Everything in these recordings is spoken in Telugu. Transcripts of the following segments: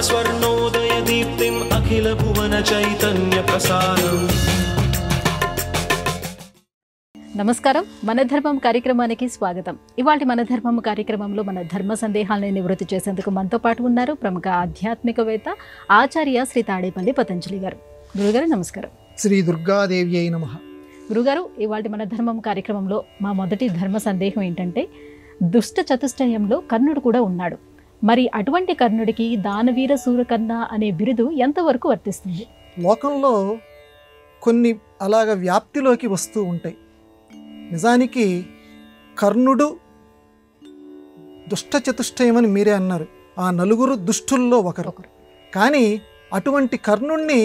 स्वर्णोदयदीप्तिम् अखिलभुवनचैतन्यप्रसारम्। నమస్కారం, మన ధర్మం కార్యక్రమానికి స్వాగతం. ఇవాళ మన ధర్మం కార్యక్రమంలో మన ధర్మ సందేహాలను నివృత్తి చేసేందుకు మనతో పాటు ఉన్నారు ప్రముఖ ఆధ్యాత్మికవేత్త ఆచార్య శ్రీ తాడేపల్లి పతంజలి గారు. గురుగారు నమస్కారం. శ్రీ దుర్గాదేవి అయి నమః. గురుగారు, ఇవాళ మన ధర్మం కార్యక్రమంలో మా మొదటి ధర్మ సందేహం ఏంటంటే, దుష్ట చతుష్టయంలో కర్ణుడు కూడా ఉన్నాడు. మరి అటువంటి కర్ణుడికి దానవీర సూరకర్ణ అనే బిరుదు ఎంతవరకు వర్తిస్తుంది? లోకంలో కొన్ని అలాగ వ్యాప్తిలోకి వస్తూ ఉంటాయి. నిజానికి కర్ణుడు దుష్ట చతుష్టయం అని మీరే అన్నారు. ఆ నలుగురు దుష్టుల్లో ఒకరు. కానీ అటువంటి కర్ణుణ్ణి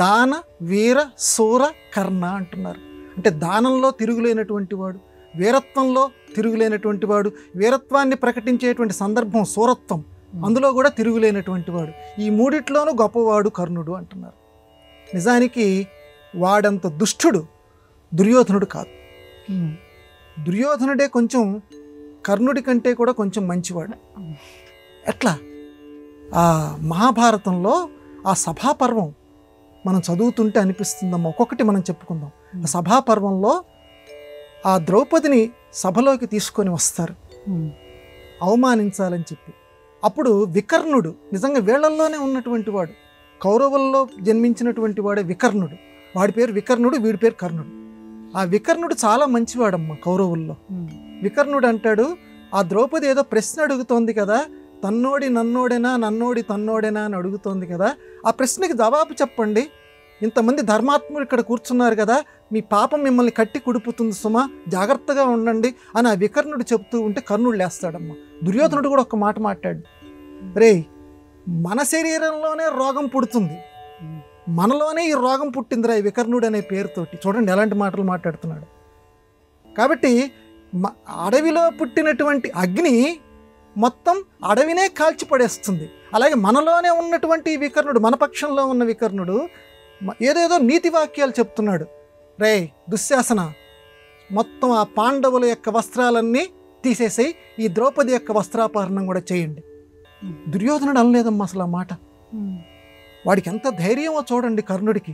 దాన వీర సూర కర్ణ అంటున్నారు. అంటే దానంలో తిరుగులేనటువంటి వాడు, వీరత్వంలో తిరుగులేనటువంటి వాడు, వీరత్వాన్ని ప్రకటించేటువంటి సందర్భం సూరత్వం, అందులో కూడా తిరుగులేనటువంటి వాడు. ఈ మూడిట్లోనూ గొప్పవాడు కర్ణుడు అంటున్నారు. నిజానికి వాడంత దుష్టుడు దుర్యోధనుడు కాదు. దుర్యోధనుడే కొంచెం కర్ణుడి కంటే కూడా కొంచెం మంచివాడు. ఎట్లా? ఆ మహాభారతంలో ఆ సభాపర్వం మనం చదువుతుంటే అనిపిస్తుందమ్మా. ఒక్కొక్కటి మనం చెప్పుకుందాం. ఆ సభాపర్వంలో ఆ ద్రౌపదిని సభలోకి తీసుకొని వస్తారు అవమానించాలని చెప్పి. అప్పుడు వికర్ణుడు నిజంగా వీళ్ళల్లోనే ఉన్నటువంటి వాడు, కౌరవుల్లో జన్మించినటువంటి వాడే వికర్ణుడు. వాడి పేరు వికర్ణుడు, వీడి పేరు కర్ణుడు. ఆ వికర్ణుడు చాలా మంచివాడమ్మా కౌరవుల్లో. వికర్ణుడు అంటాడు, ఆ ద్రౌపది ఏదో ప్రశ్న అడుగుతోంది కదా, తన్నోడి నన్నోడేనా నన్నోడి తన్నోడేనా అని అడుగుతోంది కదా, ఆ ప్రశ్నకి జవాబు చెప్పండి. ఇంతమంది ధర్మాత్ములు ఇక్కడ కూర్చున్నారు కదా, మీ పాపం మిమ్మల్ని కట్టి కుడుపుతుంది సుమా, జాగ్రత్తగా ఉండండి అని ఆ వికర్ణుడు చెప్తూ ఉంటే కర్ణుడు లేస్తాడమ్మా. దుర్యోధనుడు కూడా ఒక మాట మాట్లాడు, రే మన శరీరంలోనే రోగం పుడుతుంది, మనలోనే ఈ రోగం పుట్టిందిరా ఈ వికర్ణుడు అనే పేరుతోటి. చూడండి ఎలాంటి మాటలు మాట్లాడుతున్నాడు. కాబట్టి అడవిలో పుట్టినటువంటి అగ్ని మొత్తం అడవినే కాల్చిపడేస్తుంది. అలాగే మనలోనే ఉన్నటువంటి ఈ వికర్ణుడు, మన పక్షంలో ఉన్న వికర్ణుడు ఏదేదో నీతి వాక్యాలు చెప్తున్నాడు. రే దుశ్శాసన, మొత్తం ఆ పాండవుల యొక్క వస్త్రాలన్నీ తీసేసి ఈ ద్రౌపది యొక్క వస్త్రాపహరణం కూడా చేయండి. దుర్యోధనుడు అనలేదమ్మా అసలు ఆ మాట. వాడికి ఎంత ధైర్యమో చూడండి కర్ణుడికి.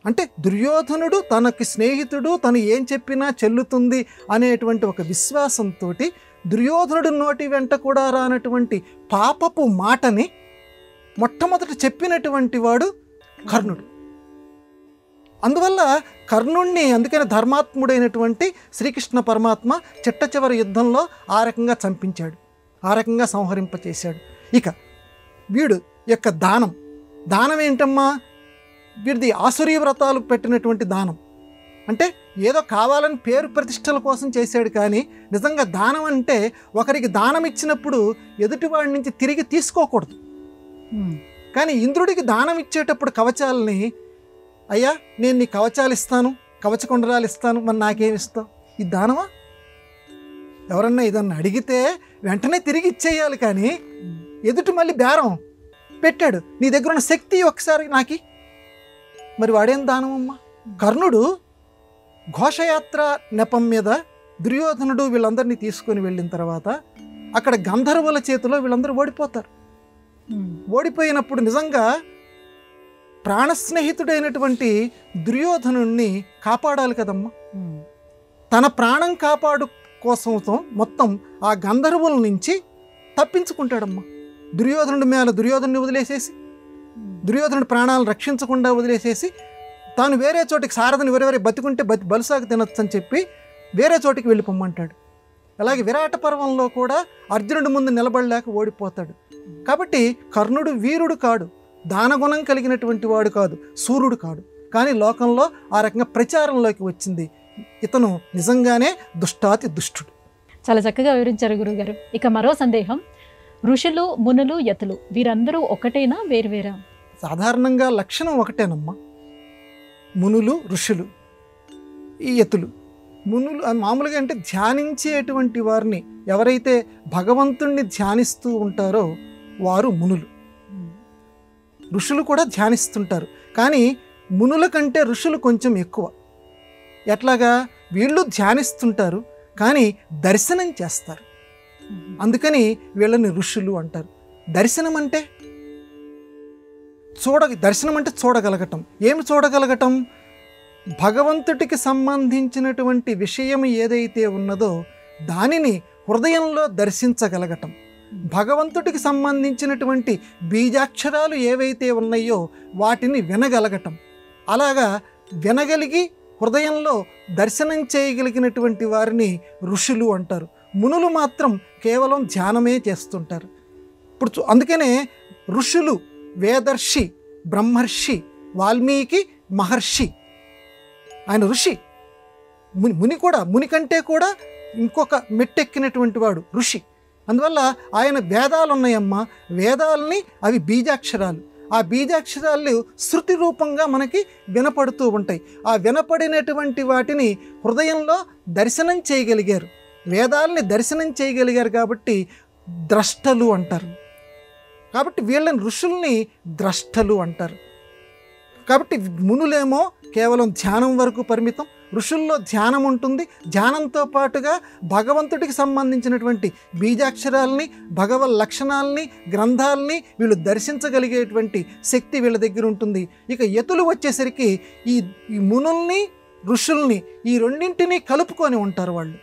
అంటే దుర్యోధనుడు తనకి స్నేహితుడు, తను ఏం చెప్పినా చెల్లుతుంది అనేటువంటి ఒక విశ్వాసంతో దుర్యోధనుడు నోటి వెంట కూడా రానటువంటి పాపపు మాటని మొట్టమొదట చెప్పినటువంటి వాడు కర్ణుడు. అందువల్ల కర్ణుణ్ణి అందుకని ధర్మాత్ముడైనటువంటి శ్రీకృష్ణ పరమాత్మ చిట్ట చివరి యుద్ధంలో ఆ రకంగా చంపించాడు, ఆ రకంగా సంహరింపచేశాడు. ఇక వీడు యొక్క దానం ఏంటమ్మా? వీడిది ఆసురీ వ్రతాలు పెట్టినటువంటి దానం. అంటే ఏదో కావాలని పేరు ప్రతిష్టల కోసం చేశాడు. కానీ నిజంగా దానం అంటే ఒకరికి దానం ఇచ్చినప్పుడు ఎదుటివాడి నుంచి తిరిగి తీసుకోకూడదు. కానీ ఇంద్రుడికి దానం ఇచ్చేటప్పుడు కవచాలని, అయ్యా నేను నీ కవచాలు ఇస్తాను, కవచకుండరాలు ఇస్తాను, మరి నాకేమి ఇస్తావు? ఇది దానమా? ఎవరన్నా ఇదన్నా అడిగితే వెంటనే తిరిగి ఇచ్చేయాలి. కానీ ఎదుటి మళ్ళీ బేరం పెట్టాడు, నీ దగ్గర ఉన్న శక్తి ఒకసారి నాకి, మరి వాడేం దానమమ్మా? కర్ణుడు ఘోషయాత్ర నెపం మీద దుర్యోధనుడు వీళ్ళందరినీ తీసుకొని వెళ్ళిన తర్వాత అక్కడ గంధర్వుల చేతిలో వీళ్ళందరూ ఓడిపోతారు. ఓడిపోయినప్పుడు నిజంగా ప్రాణస్నేహితుడైనటువంటి దుర్యోధనుణ్ణి కాపాడాలి కదమ్మా. తన ప్రాణం కాపాడు కోసంతో మొత్తం ఆ గంధర్వుల నుంచి తప్పించుకుంటాడమ్మా. దుర్యోధనుడిని వదిలేసేసి, దుర్యోధనుడి ప్రాణాలను రక్షించకుండా వదిలేసేసి తాను వేరే చోటికి సారథిని వేరే బతికుంటే బలుసాగు తినొచ్చు అని చెప్పి వేరే చోటికి వెళ్ళిపోమ్మంటాడు. అలాగే విరాట పర్వంలో కూడా అర్జునుడి ముందు నిలబడలేక ఓడిపోతాడు. కాబట్టి కర్ణుడు వీరుడు కాడు, దానగుణం కలిగినటువంటి వాడు కాదు, సూర్యుడు కాడు. కానీ లోకంలో ఆ రకంగా ప్రచారంలోకి వచ్చింది, ఇతను నిజంగానే దుష్టాతి దుష్టుడు. చాలా చక్కగా వివరించారు గురుగారు. ఇక మరో సందేహం, ఋషులు మునులు యతులు వీరందరూ ఒకటేనా వేరువేరా? సాధారణంగా లక్షణం ఒకటేనమ్మా. మునులు ఋషులు, ఈ యతులు. మునులు మామూలుగా అంటే ధ్యానించేటువంటి వారిని, ఎవరైతే భగవంతుణ్ణి ధ్యానిస్తూ ఉంటారో వారు మునులు. ఋషులు కూడా ధ్యానిస్తుంటారు, కానీ మునుల కంటే ఋషులు కొంచెం ఎక్కువ. ఎట్లాగా? వీళ్ళు ధ్యానిస్తుంటారు కానీ దర్శనం చేస్తారు, అందుకని వీళ్ళని ఋషులు అంటారు. దర్శనం అంటే దర్శనం అంటే చూడగలగటం. ఏమి చూడగలగటం? భగవంతుడికి సంబంధించినటువంటి విషయం ఏదైతే ఉన్నదో దానిని హృదయంలో దర్శించగలగటం. భగవంతుడికి సంబంధించినటువంటి బీజాక్షరాలు ఏవైతే ఉన్నాయో వాటిని వినగలగటం. అలాగా వినగలిగి హృదయంలో దర్శనం చేయగలిగినటువంటి వారిని ఋషులు అంటారు. మునులు మాత్రం కేవలం ధ్యానమే చేస్తుంటారు. ఇప్పుడు అందుకనే ఋషులు వేదర్షి, బ్రహ్మర్షి, వాల్మీకి మహర్షి. ఆయన ఋషి. ముని కూడా, ముని కంటే కూడా ఇంకొక మెట్టెక్కినటువంటి వాడు ఋషి. అందువల్ల ఆయన వేదాలు ఉన్నాయమ్మా, వేదాలని అవి బీజాక్షరాలు. ఆ బీజాక్షరాలు శృతి రూపంగా మనకి వినపడుతూ ఉంటాయి. ఆ వినపడినటువంటి వాటిని హృదయంలో దర్శనం చేయగలిగారు. వేదాలని దర్శనం చేయగలిగారు కాబట్టి ద్రష్టలు అంటారు. కాబట్టి వీళ్ళని ఋషుల్ని ద్రష్టలు అంటారు. కాబట్టి మునులేమో కేవలం ధ్యానం వరకు పరిమితం, ఋషుల్లో ధ్యానం ఉంటుంది. ధ్యానంతో పాటుగా భగవంతుడికి సంబంధించినటువంటి బీజాక్షరాలని, భగవత్ లక్షణాలని, గ్రంథాలని వీళ్ళు దర్శించగలిగేటువంటి శక్తి వీళ్ళ దగ్గర ఉంటుంది. ఇక యతులు వచ్చేసరికి ఈ మునుల్ని ఋషుల్ని ఈ రెండింటినీ కలుపుకొని ఉంటారు. వాళ్ళు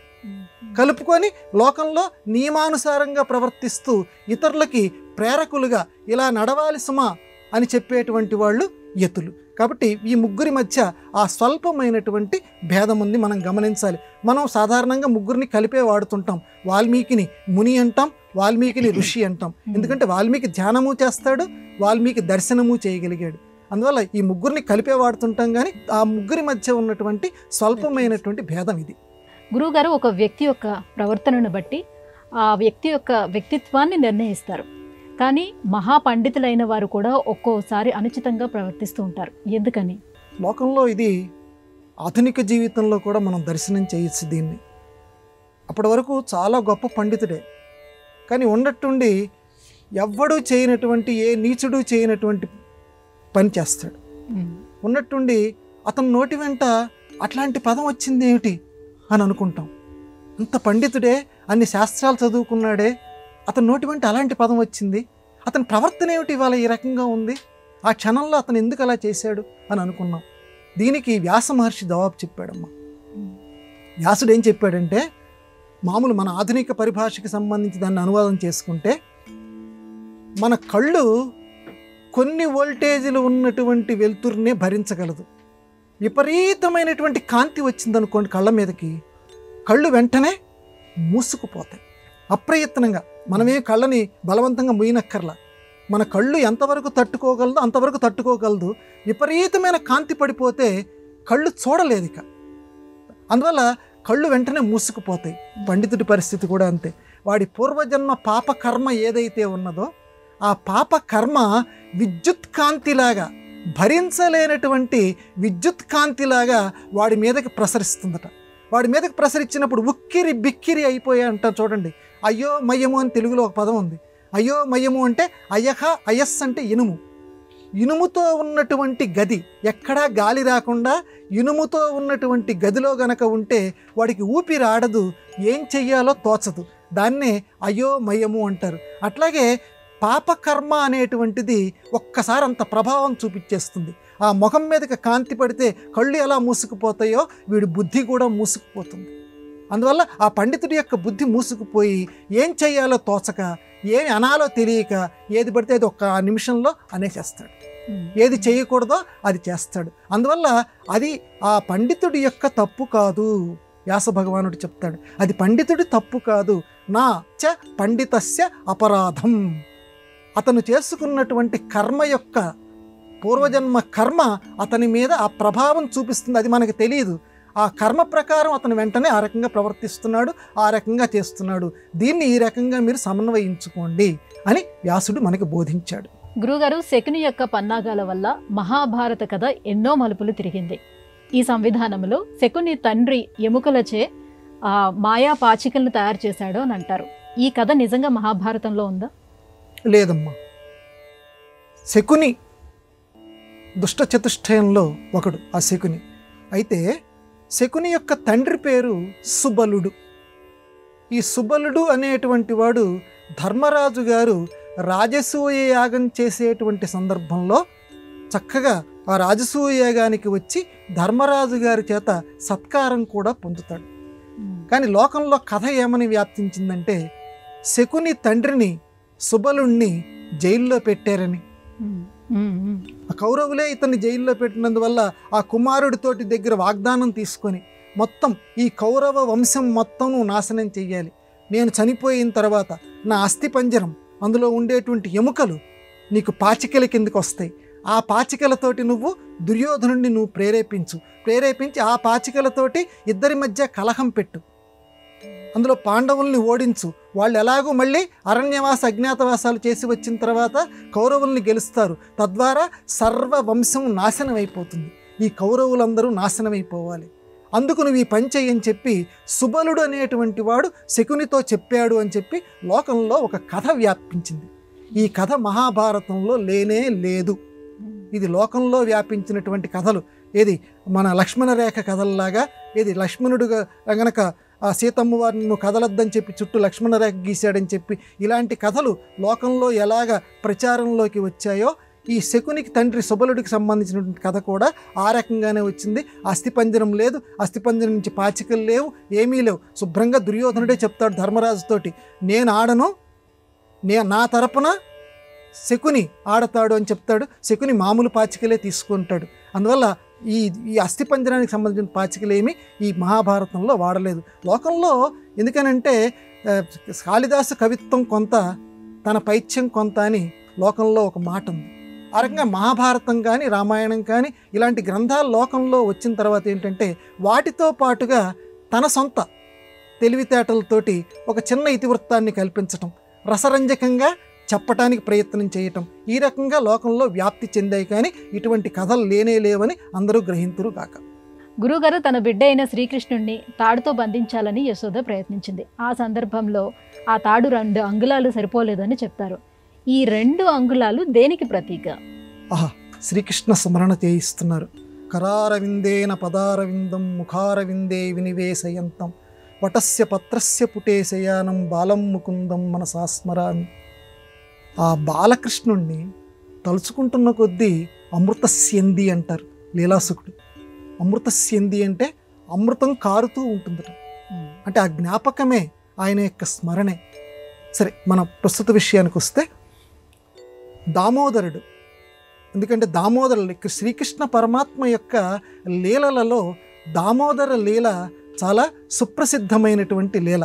కలుపుకొని లోకంలో నియమానుసారంగా ప్రవర్తిస్తూ ఇతరులకి ప్రేరకులుగా ఇలా నడవాలి సుమా అని చెప్పేటువంటి వాళ్ళు యతులు. కాబట్టి ఈ ముగ్గురి మధ్య ఆ స్వల్పమైనటువంటి భేదం ఉంది, మనం గమనించాలి. మనం సాధారణంగా ముగ్గురిని కలిపే వాడుతుంటాం. వాల్మీకిని ముని అంటాం, వాల్మీకిని ఋషి అంటాం. ఎందుకంటే వాల్మీకి ధ్యానము చేస్తాడు, వాల్మీకి దర్శనము చేయగలిగాడు. అందువల్ల ఈ ముగ్గురిని కలిపే వాడుతుంటాం. కానీ ఆ ముగ్గురి మధ్య ఉన్నటువంటి స్వల్పమైనటువంటి భేదం ఇది. గురువుగారు ఒక వ్యక్తి యొక్క ప్రవర్తనను బట్టి ఆ వ్యక్తి యొక్క వ్యక్తిత్వాన్ని నిర్ణయిస్తారు. కానీ మహాపండితులైన వారు కూడా ఒక్కోసారి అనుచితంగా ప్రవర్తిస్తూ ఉంటారు. ఎందుకని? లోకంలో ఇది ఆధునిక జీవితంలో కూడా మనం దర్శనం చేయొచ్చు దీన్ని. అప్పటి వరకు చాలా గొప్ప పండితుడే, కానీ ఉన్నట్టుండి ఎవ్వడూ చేయనటువంటి, ఏ నీచుడు చేయనటువంటి పని చేస్తాడు. ఉన్నట్టుండి అతని నోటి వెంట అట్లాంటి పదం వచ్చింది ఏమిటి అని అనుకుంటాం. అంత పండితుడే, అన్ని శాస్త్రాలు చదువుకున్నాడే, అతని నోటి వెంట అలాంటి పదం వచ్చింది, అతని ప్రవర్తన ఏమిటి ఇవాళ ఈ రకంగా ఉంది, ఆ క్షణంలో అతను ఎందుకు అలా చేశాడు అని అనుకున్నాం. దీనికి వ్యాస మహర్షి జవాబు చెప్పాడమ్మా. వ్యాసుడు ఏం చెప్పాడంటే, మామూలు మన ఆధునిక పరిభాషకి సంబంధించి దాన్ని అనువాదం చేసుకుంటే, మన కళ్ళు కొన్ని వోల్టేజీలు ఉన్నటువంటి వెలుతురునే భరించగలదు. విపరీతమైనటువంటి కాంతి వచ్చిందనుకోండి కళ్ళ మీదకి, కళ్ళు వెంటనే మూసుకుపోతాయి అప్రయత్నంగా. మనమే కళ్ళని బలవంతంగా మూయనక్కర్లా. మన కళ్ళు ఎంతవరకు తట్టుకోగలదో అంతవరకు తట్టుకోగలదు. విపరీతమైన కాంతి పడిపోతే కళ్ళు చూడలేదు ఇక. అందువల్ల కళ్ళు వెంటనే మూసుకుపోతాయి. పండితుడి పరిస్థితి కూడా అంతే. వాడి పూర్వజన్మ పాప కర్మ ఏదైతే ఉన్నదో ఆ పాప కర్మ విద్యుత్ కాంతిలాగా, భరించలేనటువంటి విద్యుత్ కాంతిలాగా వాడి మీదకి ప్రసరిస్తుందట. వాడి మీదకి ప్రసరించినప్పుడు ఉక్కిరి బిక్కిరి అయిపోయా అంటారు చూడండి. అయ్యో మయ్యము అని తెలుగులో ఒక పదం ఉంది. అయ్యో మయ్యము అంటే అయహ, అయస్ అంటే ఇనుము. ఇనుముతో ఉన్నటువంటి గది, ఎక్కడా గాలి రాకుండా ఇనుముతో ఉన్నటువంటి గదిలో గనక ఉంటే వాడికి ఊపిరి ఆడదు, ఏం చెయ్యాలో తోచదు. దాన్నే అయోమయము అంటారు. అట్లాగే పాపకర్మ అనేటువంటిది ఒక్కసారి అంత ప్రభావం చూపించేస్తుంది. ఆ ముఖం మీదకి కాంతి పడితే కళ్ళు ఎలా మూసుకుపోతాయో వీడి బుద్ధి కూడా మూసుకుపోతుంది. అందువల్ల ఆ పండితుడి యొక్క బుద్ధి మూసుకుపోయి ఏం చెయ్యాలో తోచక, ఏమి అనాలో తెలియక ఏది పడితే అది ఒక్క నిమిషంలో అనేసేస్తాడు. ఏది చేయకూడదో అది చేస్తాడు. అందువల్ల అది ఆ పండితుడి యొక్క తప్పు కాదు. వ్యాస భగవానుడు చెప్తాడు, అది పండితుడి తప్పు కాదు. నా చ పండితస్య అపరాధం. అతను చేసుకున్నటువంటి కర్మ యొక్క పూర్వజన్మ కర్మ అతని మీద ఆ ప్రభావం చూపిస్తుంది. అది మనకు తెలియదు. ఆ కర్మ ప్రకారం అతను వెంటనే ఆ రకంగా ప్రవర్తిస్తున్నాడు, ఆ రకంగా చేస్తున్నాడు. దీన్ని ఈ రకంగా మీరు సమన్వయించుకోండి అని వ్యాసుడు మనకు బోధించాడు. గురుగారు, శకుని యొక్క పన్నాగాల వల్ల మహాభారత కథ ఎన్నో మలుపులు తిరిగింది. ఈ సంవిధానంలో శకుని తండ్రి ఎముకలచే మాయా పాచికలను తయారు చేశాడు అని అంటారు. ఈ కథ నిజంగా మహాభారతంలో ఉందా? లేదమ్మా. శకుని దుష్ట చతుష్టయంలో ఒకడు ఆ శకుని. అయితే శకుని యొక్క తండ్రి పేరు సుబలుడు. ఈ సుబలుడు అనేటువంటి వాడు ధర్మరాజు గారు రాజసూయ యాగం చేసేటువంటి సందర్భంలో చక్కగా ఆ రాజసూయ యాగానికి వచ్చి ధర్మరాజు గారి చేత సత్కారం కూడా పొందుతాడు. కానీ లోకంలో కథ ఏమని వ్యాప్తించిందంటే శకుని తండ్రిని సుబలుణ్ణి జైల్లో పెట్టారని. ఆ కౌరవులే ఇతన్ని జైల్లో పెట్టినందువల్ల ఆ కుమారుడితోటి దగ్గర వాగ్దానం తీసుకొని మొత్తం ఈ కౌరవ వంశం మొత్తం నువ్వు నాశనం చెయ్యాలి, నేను చనిపోయిన తర్వాత నా అస్థిపంజరం అందులో ఉండేటువంటి ఎముకలు నీకు పాచికల కిందకి వస్తాయి, ఆ పాచికలతోటి నువ్వు దుర్యోధనుడిని నువ్వు ప్రేరేపించి ఆ పాచికలతోటి ఇద్దరి మధ్య కలహం పెట్టు, అందులో పాండవుల్ని ఓడించు, వాళ్ళు ఎలాగో మళ్ళీ అరణ్యవాస అజ్ఞాతవాసాలు చేసి వచ్చిన తర్వాత కౌరవుల్ని గెలుస్తారు, తద్వారా సర్వ వంశం నాశనం అయిపోతుంది, ఈ కౌరవులందరూ నాశనం అయిపోవాలి, అందుకు నువ్వు ఈ పని చెయ్యని చెప్పి సుబలుడు అనేటువంటి వాడు శకునితో చెప్పాడు అని చెప్పి లోకంలో ఒక కథ వ్యాపించింది. ఈ కథ మహాభారతంలో లేనే లేదు. ఇది లోకంలో వ్యాపించినటువంటి కథలు. ఏది మన లక్ష్మణ రేఖ కథల్లాగా, ఏది లక్ష్మణుడుగా గనక ఆ సీతమ్మ వారిని నువ్వు కదలొద్దని చెప్పి చుట్టూ లక్ష్మణ రేఖ గీశాడని చెప్పి ఇలాంటి కథలు లోకంలో ఎలాగ ప్రచారంలోకి వచ్చాయో ఈ శకునికి తండ్రి సుబలుడికి సంబంధించినటువంటి కథ కూడా ఆ రకంగానే వచ్చింది. అస్థిపంజరం లేదు, అస్థిపంజరం నుంచి పాచికలు లేవు, ఏమీ లేవు. శుభ్రంగా దుర్యోధనుడే చెప్తాడు ధర్మరాజుతోటి, నేను ఆడను, నా తరపున శకుని ఆడతాడు అని చెప్తాడు. శకుని మామూలు పాచికలే తీసుకుంటాడు. అందువల్ల ఈ అస్థిపంజరానికి సంబంధించిన పాచికలేమి ఈ మహాభారతంలో వాడలేదు లోకంలో. ఎందుకనంటే కాళిదాసు కవిత్వం కొంత, తన పైత్యం కొంత అని లోకంలో ఒక మాట ఉంది. ఆ రకంగా మహాభారతం కానీ రామాయణం కానీ ఇలాంటి గ్రంథాలు లోకంలో వచ్చిన తర్వాత ఏంటంటే వాటితో పాటుగా తన సొంత తెలివితేటలతోటి ఒక చిన్న ఇతివృత్తాన్ని కల్పించటం, రసరంజకంగా చెప్పటానికి ప్రయత్నం చేయటం, ఈ రకంగా లోకంలో వ్యాప్తి చెందాయి. కానీ ఇటువంటి కథలు లేనే లేవని అందరూ గ్రహింతురు కాక. గురుగారు తన బిడ్డ అయిన శ్రీకృష్ణుడిని తాడుతో బంధించాలని యశోద ప్రయత్నించింది. ఆ సందర్భంలో ఆ తాడు 2 అంగుళాలు సరిపోలేదని చెప్తారు. ఈ 2 అంగుళాలు దేనికి ప్రతీక? శ్రీకృష్ణ స్మరణ చేయిస్తున్నారు. కరారవిందేన పదారవిందం ముఖారవిందే వినివేశయంతం వటస్య పత్రస్య పుటే శయానం బాలం ముకుందం మనసా స్మరామి. ఆ బాలకృష్ణుణ్ణి తలుచుకుంటున్న కొద్దీ అమృతస్యంది అంటారు లీలాసుకుడు. అమృతస్యంది అంటే అమృతం కారుతూ ఉంటుందట. అంటే ఆ జ్ఞాపకమే ఆయన యొక్క స్మరణే. సరే, మన ప్రస్తుత విషయానికి వస్తే దామోదరుడు. ఎందుకంటే దామోదరుడు శ్రీకృష్ణ పరమాత్మ యొక్క లీలలలో దామోదర లీల చాలా సుప్రసిద్ధమైనటువంటి లీల.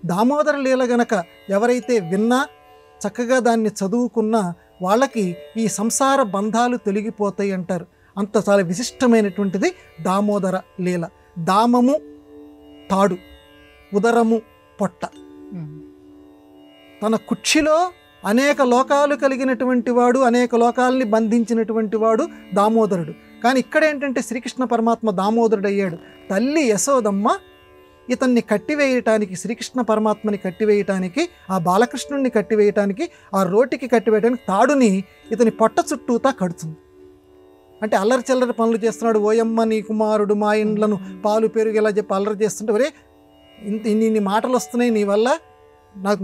దామోదర లీల గనక ఎవరైతే విన్నా, చక్కగా దాన్ని చదువుకున్నా వాళ్ళకి ఈ సంసార బంధాలు తొలగిపోతాయి అంటారు. అంత చాలా విశిష్టమైనటువంటిది దామోదర లీల. దామము తాడు, ఉదరము పొట్ట. తన కుక్షిలో అనేక లోకాలు కలిగినటువంటి వాడు, అనేక లోకాలని బంధించినటువంటి వాడు దామోదరుడు. కానీ ఇక్కడ ఏంటంటే శ్రీకృష్ణ పరమాత్మ దామోదరుడు అయ్యాడు. తల్లి యశోదమ్మ ఇతన్ని కట్టివేయటానికి, శ్రీకృష్ణ పరమాత్మని కట్టివేయటానికి, ఆ బాలకృష్ణుడిని కట్టివేయటానికి, ఆ రోటికి కట్టివేయటానికి తాడుని ఇతని పొట్ట చుట్టూతా కడుతుంది. అంటే అల్లరి చిల్లరి పనులు చేస్తున్నాడు. ఓయమ్మ నీ కుమారుడు మా ఇండ్లను పాలు పెరుగు ఇలా చెప్పి అల్లరి చేస్తుంటే, ఒరే ఇన్ని మాటలు వస్తున్నాయి నీ వల్ల,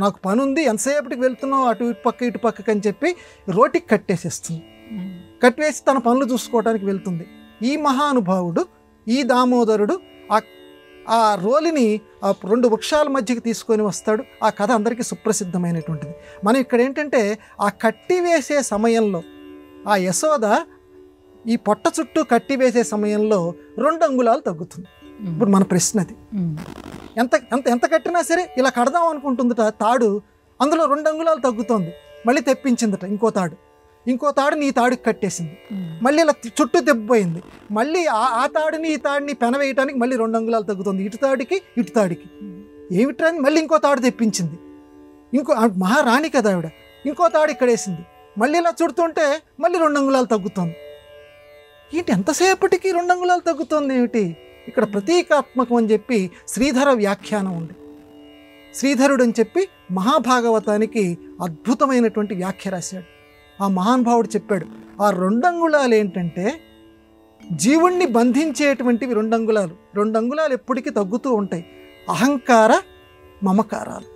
నాకు పని ఉంది, ఎంతసేపటికి వెళ్తున్నావు అటు ఇటు పక్కకి అని చెప్పి రోటికి కట్టేసేస్తుంది. కట్టివేసి తన పనులు చూసుకోవడానికి వెళ్తుంది. ఈ మహానుభావుడు, ఈ దామోదరుడు ఆ రోలిని ఆ 2 వృక్షాల మధ్యకి తీసుకొని వస్తాడు. ఆ కథ అందరికీ సుప్రసిద్ధమైనటువంటిది. మనం ఇక్కడ ఏంటంటే ఆ కట్టివేసే సమయంలో ఆ యశోద ఈ పొట్ట చుట్టూ కట్టివేసే సమయంలో 2 అంగుళాలు తగ్గుతుంది. ఇప్పుడు మన ప్రశ్న అది, ఎంత కట్టినా సరే ఇలా కడదాం అనుకుంటుందట తాడు, అందులో 2 అంగుళాలు తగ్గుతోంది. మళ్ళీ తెప్పించిందట ఇంకో తాడు నీ తాడుకి కట్టేసింది. మళ్ళీ ఇలా చుట్టూ తెప్పిపోయింది. మళ్ళీ ఆ తాడుని ఈ తాడిని పెనవేయటానికి మళ్ళీ 2 అంగుళాలు తగ్గుతుంది. ఇటు తాడికి ఏమిట్రా మళ్ళీ ఇంకో తాడు తెప్పించింది. మహారాణి కదా ఆవిడ. ఇంకో తాడు ఇక్కడ వేసింది. మళ్ళీ ఇలా చుడుతుంటే మళ్ళీ 2 అంగుళాలు తగ్గుతుంది. ఏంటి ఎంతసేపటికి 2 అంగుళాలు తగ్గుతుంది ఏమిటి? ఇక్కడ ప్రతీకాత్మకం అని చెప్పి శ్రీధర వ్యాఖ్యానం ఉంది. శ్రీధరుడు అని చెప్పి మహాభాగవతానికి అద్భుతమైనటువంటి వ్యాఖ్య రాశాడు. ఆ మహానుభావుడు చెప్పాడు, ఆ 2 అంగుళాలు ఏంటంటే జీవుణ్ణి బంధించేటువంటివి 2 అంగుళాలు. 2 అంగుళాలు ఎప్పటికీ తగ్గుతూ ఉంటాయి. అహంకార మమకారాలు.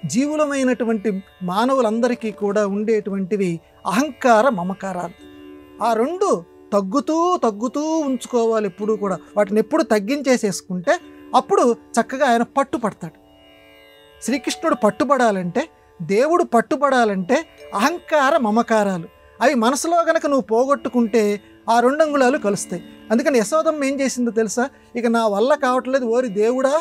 జీవులమైనటువంటి మానవులందరికీ కూడా ఉండేటువంటివి అహంకార మమకారాలు. ఆ రెండు తగ్గుతూ తగ్గుతూ ఉంచుకోవాలి. ఎప్పుడు కూడా వాటిని ఎప్పుడు తగ్గించేసేసుకుంటే అప్పుడు చక్కగా ఆయన పట్టుపడతాడు. శ్రీకృష్ణుడు పట్టుబడాలంటే, దేవుడు పట్టుబడాలంటే అహంకార మమకారాలు అవి మనసులో గనక నువ్వు పోగొట్టుకుంటే ఆ 2 అంగుళాలు కలుస్తాయి. అందుకని యశోదమ్మ ఏం చేసిందో తెలుసా? ఇక నా వల్ల కావట్లేదు, ఓరి దేవుడా,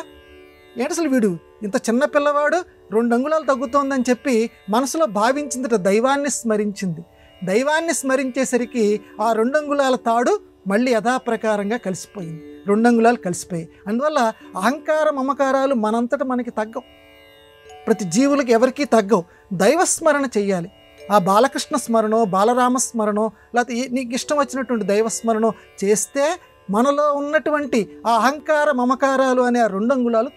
ఏంటి అసలు వీడు ఇంత చిన్న పిల్లవాడు 2 అంగుళాలు తగ్గుతోందని చెప్పి మనసులో భావించిందట. దైవాన్ని స్మరించింది. దైవాన్ని స్మరించేసరికి ఆ 2 అంగుళాల తాడు మళ్ళీ యథాప్రకారంగా కలిసిపోయింది. 2 అంగుళాలు కలిసిపోయాయి. అందువల్ల అహంకార మమకారాలు మనంతట మనకి తగ్గవు. ప్రతి జీవులకి ఎవరికీ తగ్గవు. దైవస్మరణ చెయ్యాలి. ఆ బాలకృష్ణ స్మరణో, బాలరామ స్మరణో, లేకపోతే నీకు ఇష్టం వచ్చినటువంటి దైవస్మరణో చేస్తే మనలో ఉన్నటువంటి ఆ అహంకార మమకారాలు అనే ఆ 2 అంగుళాలు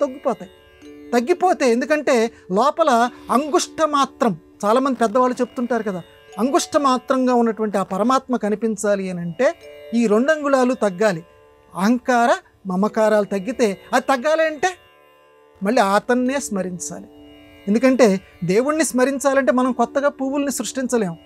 తగ్గిపోతే, ఎందుకంటే లోపల అంగుష్ట మాత్రం, చాలామంది పెద్దవాళ్ళు చెప్తుంటారు కదా, అంగుష్ట మాత్రంగా ఉన్నటువంటి ఆ పరమాత్మ కనిపించాలి అని అంటే ఈ 2 అంగుళాలు తగ్గాలి. అహంకార మమకారాలు తగ్గితే, అది తగ్గాలి అంటే మళ్ళీ అతన్నే స్మరించాలి. ఎందుకంటే దేవుణ్ణి స్మరించాలంటే మనం కొత్తగా పువ్వుల్ని సృష్టించలేము.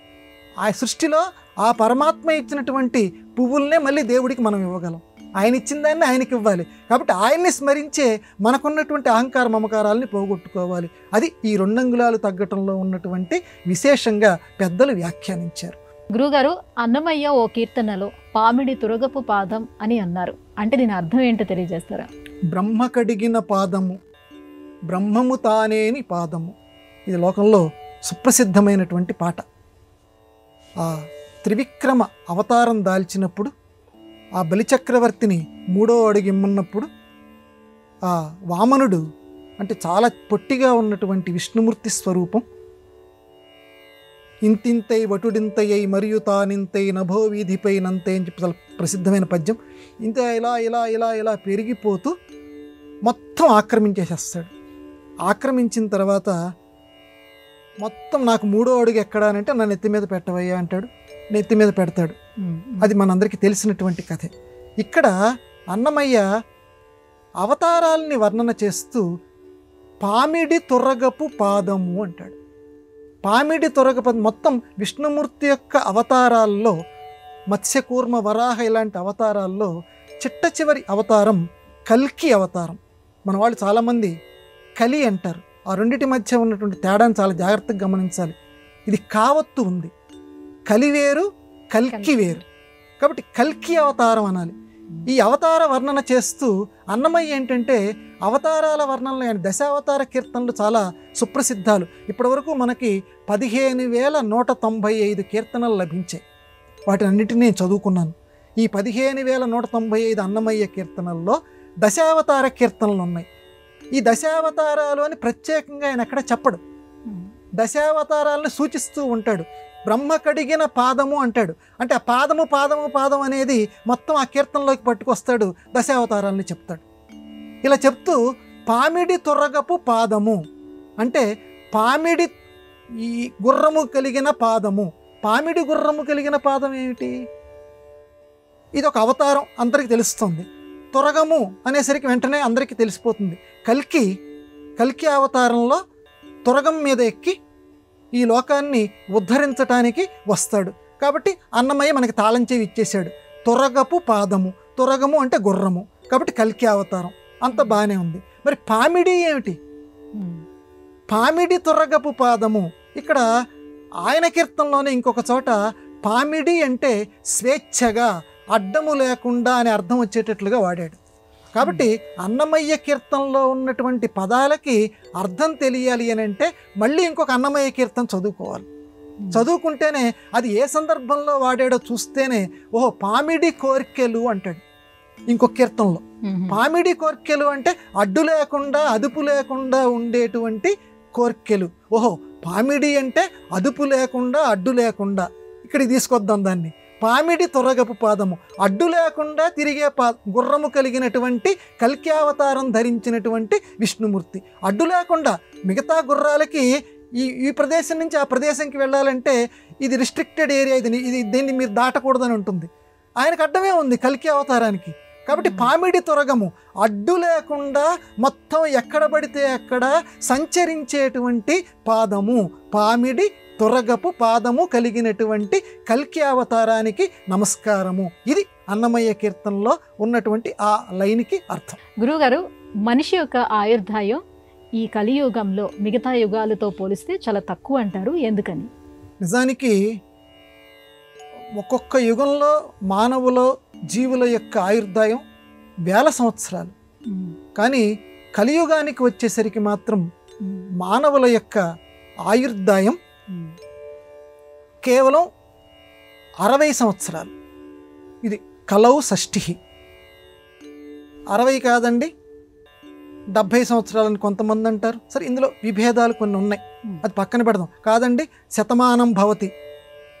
ఆ సృష్టిలో ఆ పరమాత్మ ఇచ్చినటువంటి పువ్వుల్నే మళ్ళీ దేవుడికి మనం ఇవ్వగలం. ఆయన ఇచ్చిన దాన్ని ఆయనకి ఇవ్వాలి. కాబట్టి ఆయన్ని స్మరించే మనకున్నటువంటి అహంకార మమకారాలని పోగొట్టుకోవాలి. అది ఈ 2 అంగుళాలు తగ్గటంలో ఉన్నటువంటి విశేషంగా పెద్దలు వ్యాఖ్యానించారు. గురుగారు, అన్నమయ్య ఓ కీర్తనలో పామిడి తురగపు పాదం అని అన్నారు. అంటే దీని అర్థం ఏంటో తెలియజేస్తారా? బ్రహ్మ కడిగిన పాదము, బ్రహ్మము తానేని పాదము. ఇది లోకంలో సుప్రసిద్ధమైనటువంటి పాట. ఆ త్రివిక్రమ అవతారం దాల్చినప్పుడు, ఆ బలిచక్రవర్తిని 3వ అడుగు ఇమ్మన్నప్పుడు ఆ వామనుడు అంటే చాలా పొట్టిగా ఉన్నటువంటి విష్ణుమూర్తి స్వరూపం, ఇంతింతై వటుడింతయ్యై మరియు తానింతై నభో వీధిపై నంతై అని చెప్పి చాలా ప్రసిద్ధమైన పద్యం. ఇంత ఇలా ఇలా ఇలా ఇలా పెరిగిపోతూ మొత్తం ఆక్రమించేసేస్తాడు. ఆక్రమించిన తర్వాత మొత్తం నాకు 3వ అడుగు ఎక్కడా అంటే నా నెత్తి మీద పెట్టవయ్యా అంటాడు. నెత్తి మీద పెడతాడు. అది మనందరికీ తెలిసినటువంటి కథే. ఇక్కడ అన్నమయ్య అవతారాలని వర్ణన చేస్తూ పామిడి తురగపు పాదము అంటాడు. పామిడి తురగపు మొత్తం విష్ణుమూర్తి యొక్క అవతారాల్లో, మత్స్యకూర్మ వరాహ ఇలాంటి అవతారాల్లో చిట్ట చివరి అవతారం కల్కి అవతారం. మన వాళ్ళు చాలామంది కలి అంటారు. ఆ రెండిటి మధ్య ఉన్నటువంటి తేడాను చాలా జాగ్రత్తగా గమనించాలి. ఇది కావత్తు ఉంది, కలి వేరు కల్కి వేరు. కాబట్టి కల్కి అవతారం అనాలి. ఈ అవతార వర్ణన చేస్తూ అన్నమయ్య ఏంటంటే అవతారాల వర్ణనలు, ఆయన దశావతార కీర్తనలు చాలా సుప్రసిద్ధాలు. ఇప్పటివరకు మనకి 15,195 కీర్తనలు లభించాయి. వాటిని అన్నిటినీ నేను చదువుకున్నాను. ఈ 15,195 అన్నమయ్య కీర్తనల్లో దశావతార కీర్తనలు ఉన్నాయి. ఈ దశావతారాలు అని ప్రత్యేకంగా ఆయన ఎక్కడ చెప్పడు. దశావతారాలను సూచిస్తూ ఉంటాడు. బ్రహ్మ కడిగిన పాదము అంటాడు. అంటే ఆ పాదము పాదము పాదం అనేది మొత్తం ఆ కీర్తనలోకి పట్టుకొస్తాడు, దశావతారాలని చెప్తాడు. ఇలా చెప్తూ పామిడి తురగపు పాదము అంటే పామిడి ఈ గుర్రము కలిగిన పాదము. పామిడి గుర్రము కలిగిన పాదం ఏమిటి? ఇది ఒక అవతారం, అందరికీ తెలుస్తుంది. తురగము అనేసరికి వెంటనే అందరికీ తెలిసిపోతుంది. కల్కి అవతారంలో తురగం మీద ఎక్కి ఈ లోకాన్ని ఉద్ధరించటానికి వస్తాడు. కాబట్టి అన్నమయ్య మనకి తాళం చెవి ఇచ్చేశాడు. తురగపు పాదము, తురగము అంటే గుర్రము, కాబట్టి కల్కి అవతారం. అంత బాగానే ఉంది. మరి పామిడి ఏమిటి? పామిడి తురగపు పాదము. ఇక్కడ ఆయన కీర్తనలోనే ఇంకొక చోట పామిడి అంటే స్వేచ్ఛగా, అడ్డము లేకుండా అనే అర్థం వచ్చేటట్లుగా వాడాడు. కాబట్టి అన్నమయ్య కీర్తనలో ఉన్నటువంటి పదాలకి అర్థం తెలియాలి అని అంటే మళ్ళీ ఇంకొక అన్నమయ్య కీర్తన చదువుకోవాలి. చదువుకుంటేనే అది ఏ సందర్భంలో వాడాడో చూస్తేనే ఓహో పామిడి కోర్కెలు అంటాడు ఇంకొక కీర్తనలో. పామిడి కోర్కెలు అంటే అడ్డు లేకుండా, అదుపు లేకుండా ఉండేటువంటి కోర్కెలు. ఓహో పామిడి అంటే అదుపు లేకుండా, అడ్డు లేకుండా. ఇక్కడికి తీసుకొద్దాం దాన్ని. పామిడి తురగపు పాదము, అడ్డు లేకుండా తిరిగే గుర్రము కలిగినటువంటి కల్కి అవతారం ధరించినటువంటి విష్ణుమూర్తి. అడ్డు లేకుండా మిగతా గుర్రాలకి ఈ ప్రదేశం నుంచి ఆ ప్రదేశంకి వెళ్ళాలంటే ఇది రిస్ట్రిక్టెడ్ ఏరియా, దీన్ని మీరు దాటకూడదని ఉంటుంది. ఆయనకు అడ్డమే ఉంది కల్కి అవతారానికి. కాబట్టి పామిడి తురగము, అడ్డు లేకుండా మొత్తం ఎక్కడ పడితే అక్కడ సంచరించేటువంటి పాదము పామిడి తురగపు పాదము కలిగినటువంటి కల్కి అవతారానికి నమస్కారము. ఇది అన్నమయ్య కీర్తనలో ఉన్నటువంటి ఆ లైన్కి అర్థం. గురువుగారు, మనిషి యొక్క ఆయుర్దాయం ఈ కలియుగంలో మిగతా యుగాలతో పోలిస్తే చాలా తక్కువ అంటారు, ఎందుకని? నిజానికి ఒక్కొక్క యుగంలో మానవుల జీవుల యొక్క ఆయుర్దాయం వేల సంవత్సరాలు. కానీ కలియుగానికి వచ్చేసరికి మాత్రం మానవుల యొక్క ఆయుర్దాయం కేవలం 60 సంవత్సరాలు. ఇది కలౌ షష్ఠి. 60 కాదండి, 70 సంవత్సరాలని కొంతమంది అంటారు. సరే, ఇందులో విభేదాలు కొన్ని ఉన్నాయి, అది పక్కన పెడదాం. కాదండి, శతమానం భవతి,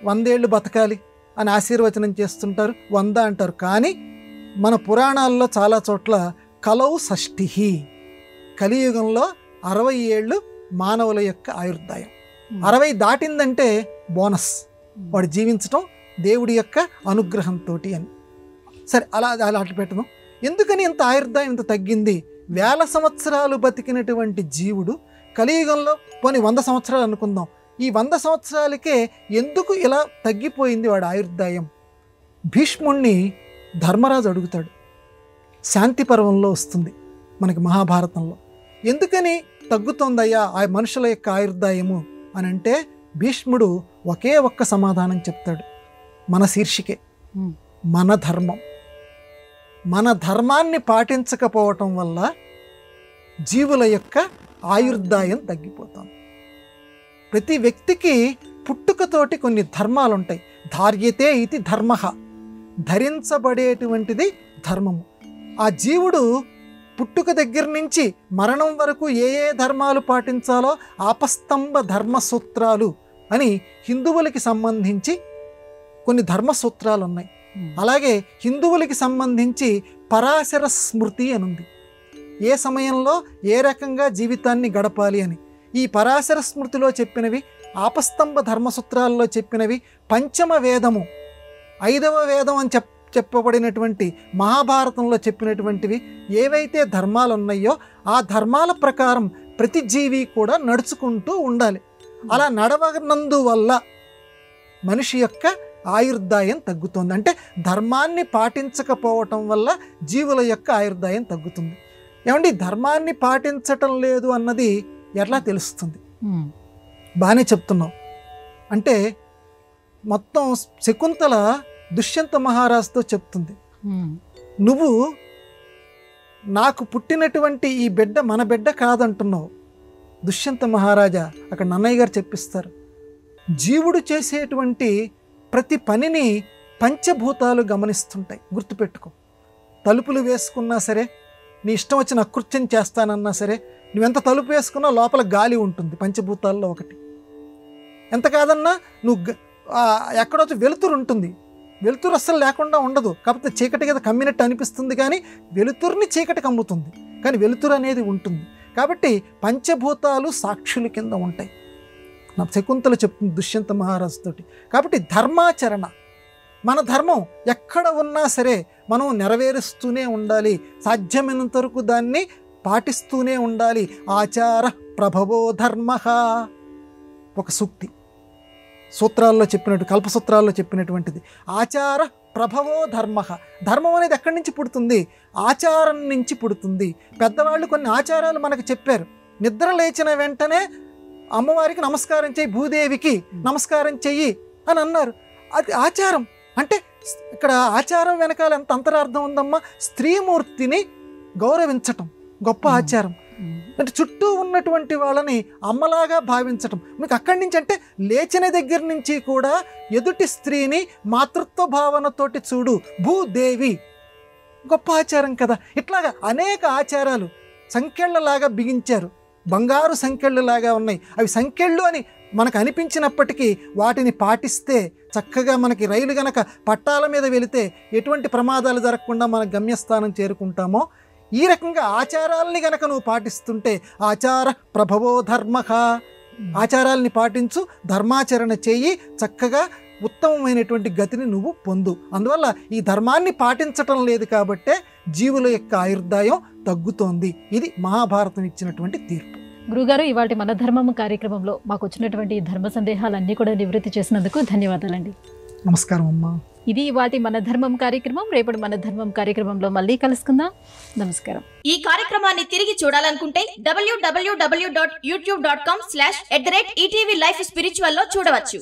100 ఏళ్ళు బతకాలి అని ఆశీర్వచనం చేస్తుంటారు, 100 అంటారు. కానీ మన పురాణాల్లో చాలా చోట్ల కలౌ షష్ఠి, కలియుగంలో 60 ఏళ్ళు మానవుల యొక్క ఆయుర్దాయం. 60 దాటిందంటే బోనస్, వాడు జీవించటం దేవుడి యొక్క అనుగ్రహంతో అని. సరే, అలా అట్లా పెట్టడం. ఎందుకని ఇంత ఆయుర్దాయం ఇంత తగ్గింది? వేల సంవత్సరాలు బతికినటువంటి జీవుడు కలియుగంలో పోనీ 100 సంవత్సరాలు అనుకుందాం, ఈ 100 సంవత్సరాలకే ఎందుకు ఇలా తగ్గిపోయింది వాడి ఆయుర్దాయం? భీష్ముణ్ణి ధర్మరాజు అడుగుతాడు, శాంతి పర్వంలో వస్తుంది మనకి మహాభారతంలో. ఎందుకని తగ్గుతోందయ్యా ఆ మనుషుల యొక్క ఆయుర్దాయము అని అంటే భీష్ముడు ఒకే ఒక్క సమాధానం చెప్తాడు, మన శీర్షికే, మన ధర్మం. మన ధర్మాన్ని పాటించకపోవటం వల్ల జీవుల యొక్క ఆయుర్దాయం తగ్గిపోతుంది. ప్రతి వ్యక్తికి పుట్టుకతోటి కొన్ని ధర్మాలు ఉంటాయి. ధార్యతే ఇది ధర్మ, ధరించబడేటువంటిది ధర్మము. ఆ జీవుడు పుట్టుక దగ్గర నుంచి మరణం వరకు ఏ ఏ ధర్మాలు పాటించాలో ఆపస్తంభ ధర్మసూత్రాలు అని హిందువులకి సంబంధించి కొన్ని ధర్మసూత్రాలు ఉన్నాయి. అలాగే హిందువులకి సంబంధించి పరాశర స్మృతి అని ఉంది, ఏ సమయంలో ఏ రకంగా జీవితాన్ని గడపాలి అని. ఈ పరాశర స్మృతిలో చెప్పినవి, ఆపస్తంభ ధర్మసూత్రాల్లో చెప్పినవి, పంచమ వేదము 5వ వేదం అని చెప్పబడినటువంటి మహాభారతంలో చెప్పినటువంటివి ఏవైతే ధర్మాలు ఉన్నాయో ఆ ధర్మాల ప్రకారం ప్రతి జీవి కూడా నడుచుకుంటూ ఉండాలి. అలా నడవనందువల్ల మనిషి యొక్క ఆయుర్దాయం తగ్గుతుంది. అంటే ధర్మాన్ని పాటించకపోవటం వల్ల జీవుల యొక్క ఆయుర్దాయం తగ్గుతుంది. ఏమండి, ధర్మాన్ని పాటించటం లేదు అన్నది ఎట్లా తెలుస్తుంది? బాగానే చెప్తున్నావు అంటే మొత్తం శకుంతల దుష్యంత మహారాజుతో చెప్తుంది, నువ్వు నాకు పుట్టినటువంటి ఈ బిడ్డ మన బిడ్డ కాదంటున్నావు. దుష్యంత మహారాజా అక్కడ నన్నయ్య గారు చెప్పిస్తారు, జీవుడు చేసేటువంటి ప్రతి పనిని పంచభూతాలు గమనిస్తుంటాయి. గుర్తుపెట్టుకో, తలుపులు వేసుకున్నా సరే, నీ ఇష్టం వచ్చిన అకృత్యం చేస్తానన్నా సరే, నువ్వెంత తలుపు వేసుకున్నా లోపల గాలి ఉంటుంది, పంచభూతాల్లో ఒకటి. ఎంత కాదన్నా నువ్వు ఎక్కడో వెలుతురు ఉంటుంది, వెలుతురు అస్సలు లేకుండా ఉండదు. కాకపోతే చీకటి కదా కమ్మినట్టు అనిపిస్తుంది, కానీ వెలుతురుని చీకటి కమ్ముతుంది, కానీ వెలుతురు అనేది ఉంటుంది. కాబట్టి పంచభూతాలు సాక్షుల కింద ఉంటాయి. నా శకుంతల చెప్తుంది దుష్యంత మహారాజుతోటి. కాబట్టి ధర్మాచరణ, మన ధర్మం ఎక్కడ ఉన్నా సరే మనం నెరవేరుస్తూనే ఉండాలి, సాధ్యమైనంత వరకు దాన్ని పాటిస్తూనే ఉండాలి. ఆచార ప్రభవో ధర్మ, ఒక సూక్తి సూత్రాల్లో చెప్పినట్టు, కల్పసూత్రాల్లో చెప్పినటువంటిది. ఆచార ప్రభవో ధర్మ. ధర్మం అనేది ఎక్కడి నుంచి పుడుతుంది? ఆచారం నుంచి పుడుతుంది. పెద్దవాళ్ళు కొన్ని ఆచారాలు మనకు చెప్పారు. నిద్ర లేచిన వెంటనే అమ్మవారికి నమస్కారం చెయ్యి, భూదేవికి నమస్కారం చెయ్యి అని అన్నారు. అది ఆచారం. అంటే ఇక్కడ ఆచారం వెనకాల ఎంత అంతరార్థం ఉందమ్మా? స్త్రీమూర్తిని గౌరవించటం గొప్ప ఆచారం. అంటే చుట్టూ ఉన్నటువంటి వాళ్ళని అమ్మలాగా భావించటం. మీకు అక్కడి నుంచి అంటే లేచిన దగ్గర నుంచి కూడా ఎదుటి స్త్రీని మాతృత్వ భావనతోటి చూడు, భూదేవి, గొప్ప ఆచారం కదా. ఇట్లాగా అనేక ఆచారాలు సంఖ్యళ్ళలాగా బిగించారు, బంగారు సంఖ్యళ్ళలాగా ఉన్నాయి. అవి సంఖ్యళ్ళు అని మనకు అనిపించినప్పటికీ వాటిని పాటిస్తే చక్కగా మనకి రైలు గనక పట్టాల మీద వెళితే ఎటువంటి ప్రమాదాలు జరగకుండా మన గమ్యస్థానం చేరుకుంటామో, ఈ రకంగా ఆచారాలని గనక నువ్వు పాటిస్తుంటే ఆచార ప్రభవో ధర్మ, ఆచారాలని పాటించు, ధర్మాచరణ చెయ్యి, చక్కగా ఉత్తమమైనటువంటి గతిని నువ్వు పొందు. అందువల్ల ఈ ధర్మాన్ని పాటించటం లేదు కాబట్టే జీవుల యొక్క ఆయుర్దాయం తగ్గుతోంది. ఇది మహాభారతం ఇచ్చినటువంటి తీర్పు. గురుగారు, ఇవాళ మన ధర్మం కార్యక్రమంలో మాకు వచ్చినటువంటి ధర్మ సందేహాలన్నీ కూడా నివృత్తి చేసినందుకు ధన్యవాదాలండి. నమస్కారం అమ్మా. ఇది ఇవాటి మన ధర్మం కార్యక్రమం. రేపటి మన ధర్మం కార్యక్రమంలో మళ్ళీ కలుసుకుందాం. నమస్కారం. ఈ కార్యక్రమాన్ని తిరిగి చూడాలనుకుంటే www.youtube.com/ETV Life Spiritual లో చూడవచ్చు.